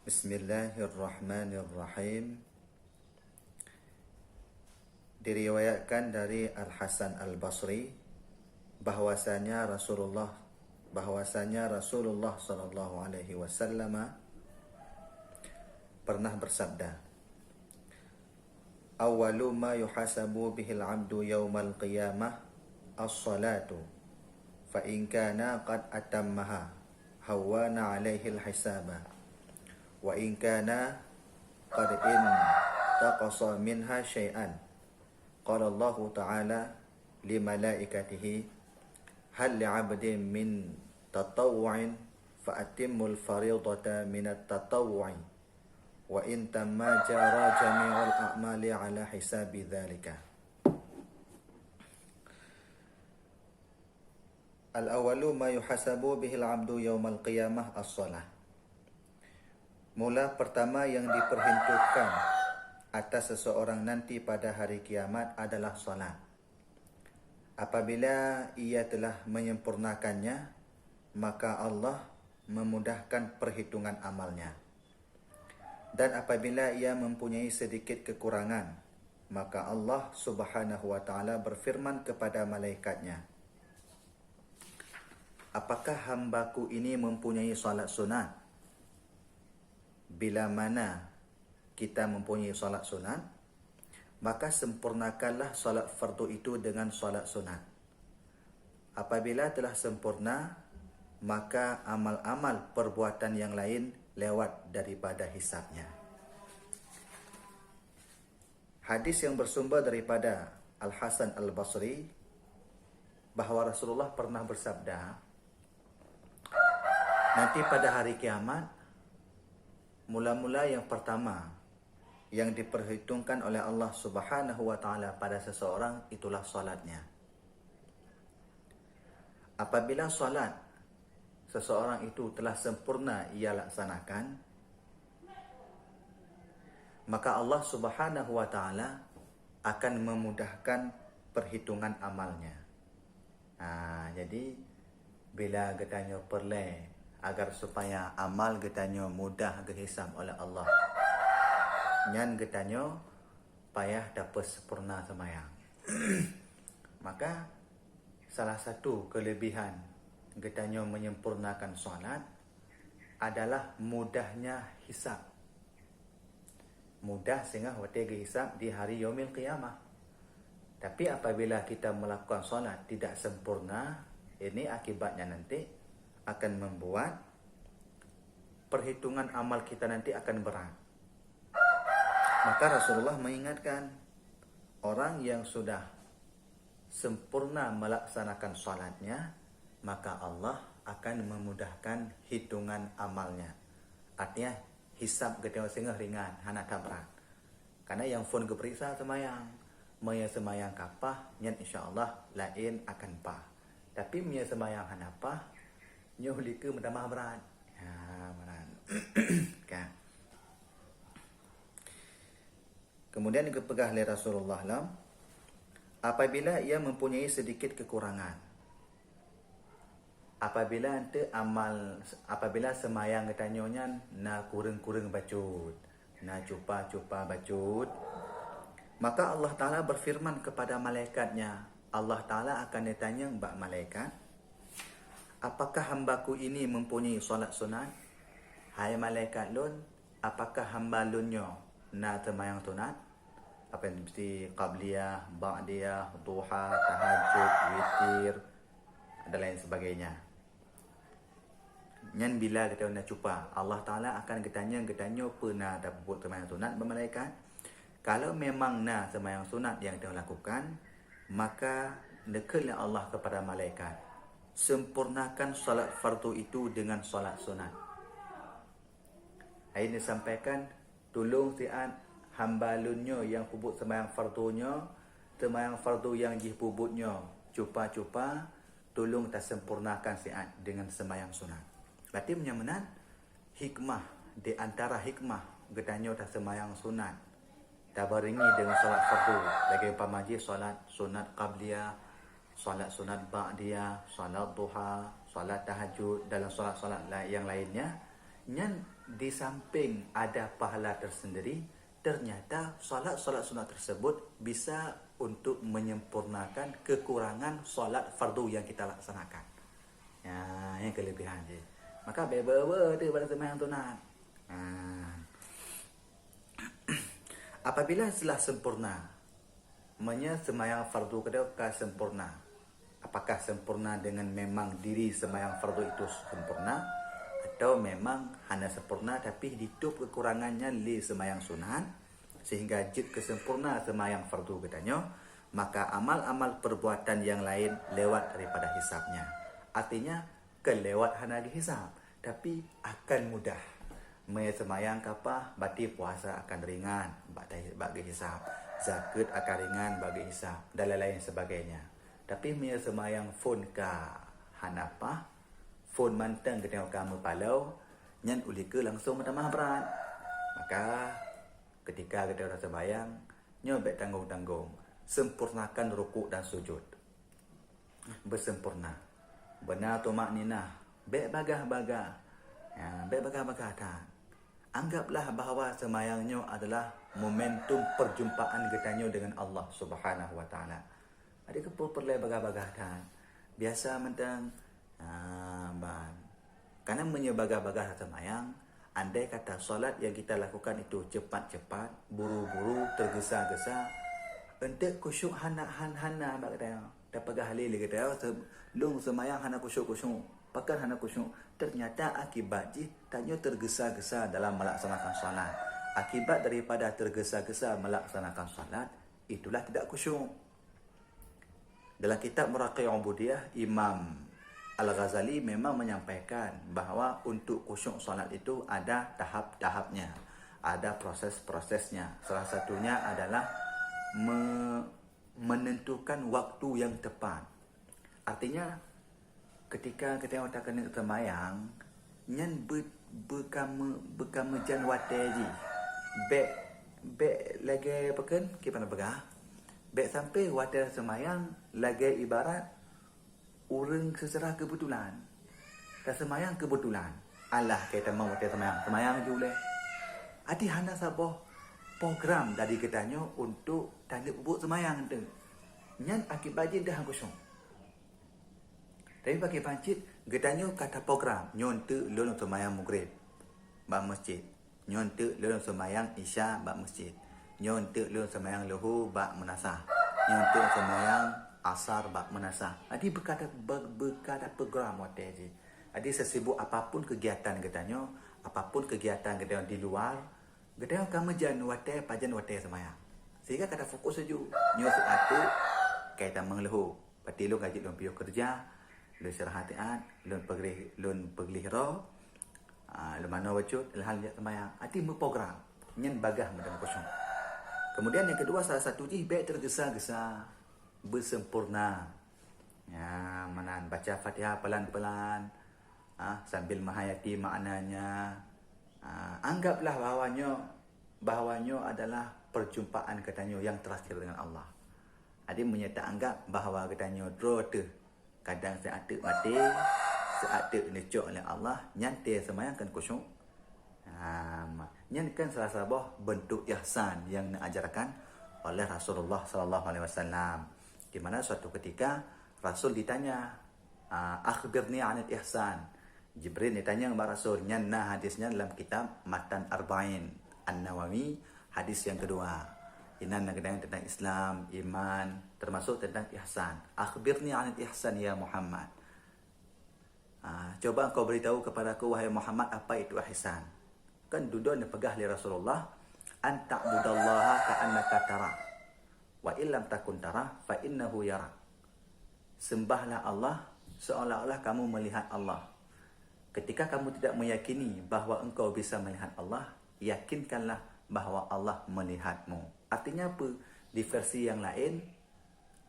Bismillahirrahmanirrahim. Diriwayatkan dari Al-Hasan Al-Basri bahwasanya Rasulullah sallallahu alaihi wasallam pernah bersabda, "Awwalu ma yuhasabu bihil 'abdu yaumal qiyamah as-salatu, fa in kana qad atammaha hawana 'alaihi al-hisaba, wa in kana qad intaqasa minha syai'an. Qala Allah Ta'ala li malaikatihi hal li'abdin min tatawwu'in fa atimmul fariidata min at-tatawwu'i wa in tamma jara jami'ul a'mali 'ala hisabi dzalika." Al-awwalu ma yuhasabu bihil 'abdu yaumal qiyamah as-shalah. Mula pertama yang diperhitungkan atas seseorang nanti pada hari kiamat adalah solat. Apabila ia telah menyempurnakannya, maka Allah memudahkan perhitungan amalnya. Dan apabila ia mempunyai sedikit kekurangan, maka Allah Subhanahu wa taala berfirman kepada malaikatnya, "Apakah hambaku ini mempunyai solat sunat?" Bila mana kita mempunyai solat sunat, maka sempurnakanlah solat fardu itu dengan solat sunat. Apabila telah sempurna, maka amal-amal perbuatan yang lain lewat daripada hisabnya. Hadis yang bersumber daripada Al-Hasan Al-Basri bahawa Rasulullah pernah bersabda, nanti pada hari kiamat, mula-mula yang pertama yang diperhitungkan oleh Allah Subhanahu wa taala pada seseorang itulah solatnya. Apabila solat seseorang itu telah sempurna ia laksanakan, maka Allah Subhanahu wa taala akan memudahkan perhitungan amalnya. Jadi bila katanya perle agar supaya amal katanya mudah dihisab oleh Allah, nyan katanya payah dapat sempurna semayang. Maka salah satu kelebihan katanya menyempurnakan solat adalah mudahnya hisab. Mudah sehingga waktu hisab di hari yaumil qiyamah. Tapi apabila kita melakukan solat tidak sempurna, ini akibatnya nanti akan membuat perhitungan amal kita nanti akan berat. Maka Rasulullah mengingatkan, orang yang sudah sempurna melaksanakan salatnya, maka Allah akan memudahkan hitungan amalnya. Artinya hisab kita sehingga ringan, hana berat. Karena yang pun keperiksa semayang, maya semayang kapah, nyan insya-Allah lain akan pah. Tapi maya semayang hana pah, nyoh lika menambah berat. Berat. Kan. Kemudian dipegah oleh Rasulullah SAW, apabila ia mempunyai sedikit kekurangan, apabila semayang katanya na kurang-kurang bacut, na cupa-cupa bacut, maka Allah Ta'ala berfirman kepada malaikatnya. Allah Ta'ala akan ditanya mbak malaikat, apakah hambaku ini mempunyai solat sunat? Hai malaikat lun, apakah hamba lunyo na semayang sunat? Apa yang mesti qabliyah, ba'diyah, duha, tahajud, witir, dan lain sebagainya. Nyan bila kita nak cuba, Allah Ta'ala akan ketanya pernah dapat buat semayang sunat bermalaikat. Kalau memang na semayang sunat yang kita lakukan, maka dekallah Allah kepada malaikat, sempurnakan solat fardu itu dengan solat sunat. Ini disampaikan, tolong siat hamba lunyo yang pubut semayang fardunya, semayang fardu yang dipubutnya cupa-cupa, tolong tak sempurnakan siat dengan semayang sunat. Berarti menyamanan hikmah di antara hikmah getanya tak semayang sunat tak barengi dengan solat fardu. Lagi umpamaji solat sunat qabliyah, solat sunat ba'diyah, solat duha, solat tahajud, dalam solat-solat yang lainnya, Nyan di samping ada pahala tersendiri, ternyata solat-solat sunat tersebut bisa untuk menyempurnakan kekurangan solat fardu yang kita laksanakan. Ya, yang kelebihan je. Maka beba daripada sembahyang sunat. Apabila telah sempurna, sembahyang fardu kedua sempurna. Apakah sempurna dengan memang diri sembahyang fardu itu sempurna, atau memang hanya sempurna tapi hidup kekurangannya li sembahyang sunat sehingga jid kesempurna sembahyang fardu katanya, maka amal-amal perbuatan yang lain lewat daripada hisabnya. Artinya kelewat hanya hisab tapi akan mudah. Sembahyang kapah bati puasa akan ringan bagi hisab, zakat akan ringan bagi hisab dan lain-lain sebagainya. Tapi sembahyang phone ka hanapa phone mantang ke tengok kamu palau nyan ulika langsung bertambah berat. Maka ketika kita dah sembahyang nyobek tanggung-tanggung, sempurnakan rukuk dan sujud bersempurna, benar tumak ninah, bek bagah-bagah, bek bagah-bagah tak. Anggaplah bahawa sembahyangnya adalah momentum perjumpaan kita dengan Allah Subhanahu Wa Taala. Ada perlu bagah-bagah tak. Biasa mentang karena menyebagah-bagah sembahyang, andai kata solat yang kita lakukan itu cepat-cepat, buru-buru, tergesa-gesa, entek khusyuk hana bak kata dapat halil kata lung sembahyang hana khusyuk pakan hana khusyuk, ternyata akibat tanya tergesa-gesa dalam melaksanakan solat. Akibat daripada tergesa-gesa melaksanakan solat itulah tidak khusyuk. Dalam kitab Muraqiyah Ubudiyah, Imam Al-Ghazali memang menyampaikan bahawa untuk khusyuk solat itu ada tahap-tahapnya, ada proses-prosesnya. Salah satunya adalah menentukan waktu yang tepat. Artinya ketika kita tak kena sembahyang, nyan berkamejan wateji. Bek lagi pekan kita nak begah. Bek sampai water sembahyang lagi ibarat orang secara kebetulan. Dan sembahyang kebetulan. Allah kita mau water sembahyang je boleh. Adi hana sabah program dari katanya untuk tanda buat sembahyang tu. Nyan akibat je dah kosong. Tapi bagi pancit, katanya kata program, nyontek lulung sembahyang maghrib, bak masjid. Nyontek lulung sembahyang isya, bak masjid. Nyontek lulung sembahyang luhur, bak menasah. Nyontek sembahyang asar, bak menasah. Jadi berkata program waktu je. Jadi sesibuk apapun kegiatan katanya, apapun kegiatan katanya di luar, katanya kamu jangan waktu, pajan waktu sembahyang. Sehingga kata fokus saja. Nyontek atu, kaitan mengeluh. Pati lu gaji lu piu kerja, lu serahatian, lu pergi hero, lu mana wacut, hal dia sembahyang. Hati berprogram, nyen bagah macam kosong. Kemudian yang kedua, salah satu je baik tergesa-gesa, bersempurna. Ya, mana baca Fatihah pelan-pelan, sambil menghayati maknanya. Anggaplah bahawanya adalah perjumpaan katanya yang terakhir dengan Allah. Ada menyata anggap bahawa katanya draw tu kadang seatik mati, seatik necok oleh Allah, nyantai sembahyang kan khusyuk. Nyan kan salah satu bentuk ihsan yang diajarkan oleh Rasulullah sallallahu alaihi wasallam. Di mana suatu ketika Rasul ditanya, akhbirni 'anil ihsan. Jibril ditanya kepada Rasul, nyanna hadisnya dalam kitab Matan Arba'in An-Nawawi, hadis yang kedua. Ini tentang Islam, iman, termasuk tentang ihsan. Akhbirni 'anil ihsan ya Muhammad. Coba engkau beritahu kepadaku wahai Muhammad apa itu ihsan. Kan duduk dan pegah li Rasulullah, an ta'budallaha ka'annaka tara wa illam takun tara fa innahu yara. Sembahlah Allah seolah-olah kamu melihat Allah. Ketika kamu tidak meyakini bahawa engkau bisa melihat Allah, yakinkanlah bahawa Allah melihatmu. Artinya apa? Di versi yang lain,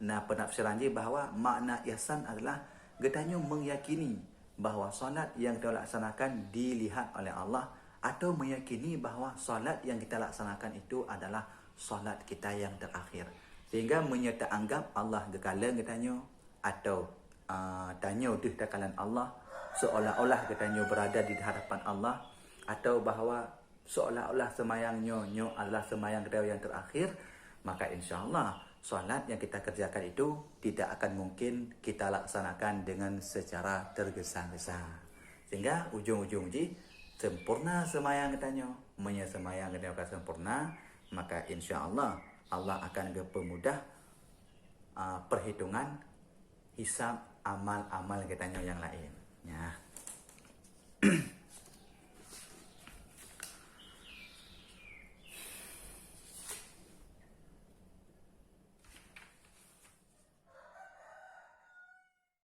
penafsiran dia bahawa makna ihsan adalah katanya meyakini bahawa solat yang kita laksanakan dilihat oleh Allah, atau meyakini bahawa solat yang kita laksanakan itu adalah solat kita yang terakhir. Sehingga menyata anggap Allah gekala katanya, atau tanya di takalan Allah, seolah-olah katanya berada di hadapan Allah, atau bahawa seolah-olah semayang nyo adalah semayang kedua yang terakhir, maka insya-Allah solat yang kita kerjakan itu tidak akan mungkin kita laksanakan dengan secara tergesa-gesa. Sehingga ujung-ujung sempurna semayang katanya, semayang kita sempurna, maka insya-Allah Allah akan mempermudah perhitungan hisab amal-amal katanya yang lain. Ya.